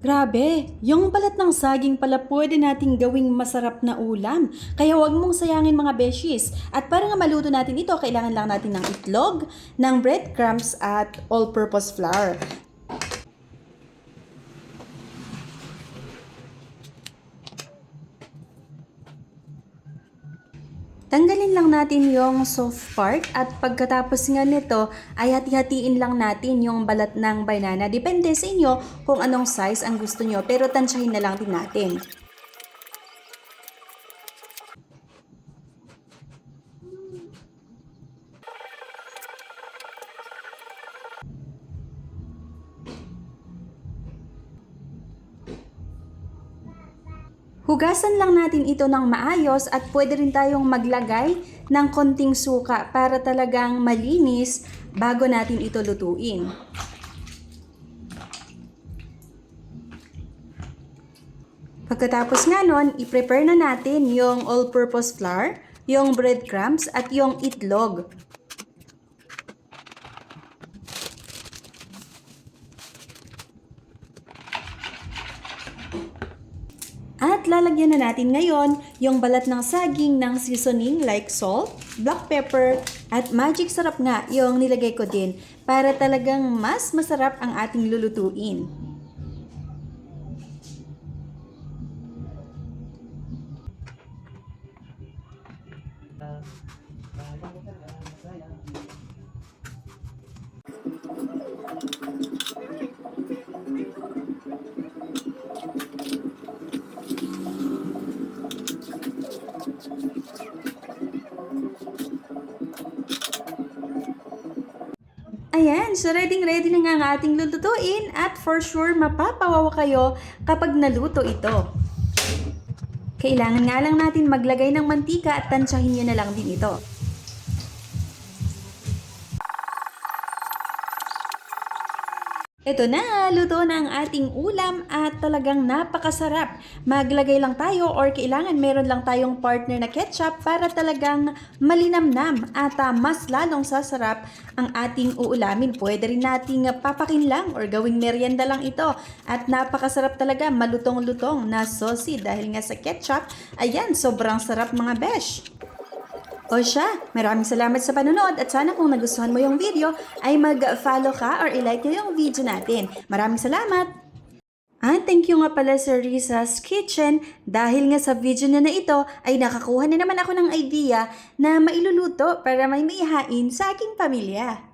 Grabe, yung balat ng saging pala pwede nating gawing masarap na ulam. Kaya huwag mong sayangin mga beshies. At para nga maluto natin ito, kailangan lang natin ng itlog, ng breadcrumbs at all-purpose flour. Tanggalin lang natin yung soft part at pagkatapos nga nito ay hati-hatiin lang natin yung balat ng banana. Depende sa inyo kung anong size ang gusto nyo pero tansyahin na lang din natin. Hugasan lang natin ito ng maayos at pwede rin tayong maglagay ng konting suka para talagang malinis bago natin ito lutuin. Pagkatapos nga nun, i-prepare na natin yung all-purpose flour, yung breadcrumbs at yung itlog. At lalagyan na natin ngayon yung balat ng saging ng seasoning like salt, black pepper, at magic sarap nga yung nilagay ko din para talagang mas masarap ang ating lulutuin. Ayan, so ready na nga ang ating lulutuin at for sure mapapawawa kayo kapag naluto ito. Kailangan nga lang natin maglagay ng mantika at tansyahin nyo na lang din ito. Ito na, luto na ang ating ulam at talagang napakasarap. Maglagay lang tayo or kailangan meron lang tayong partner na ketchup para talagang malinamnam at mas lalong sasarap ang ating uulamin. Pwede rin nating papakinlang or gawing merienda lang ito. At napakasarap talaga, malutong-lutong na saucy dahil nga sa ketchup. Ayan, sobrang sarap mga besh. O siya, maraming salamat sa panonood at sana kung nagustuhan mo yung video ay mag-follow ka or i-like nyo yung video natin. Maraming salamat! At thank you nga pala sa Riza's Kitchen dahil nga sa video na ito ay nakakuha na naman ako ng idea na mailuluto para may maihain sa aking pamilya.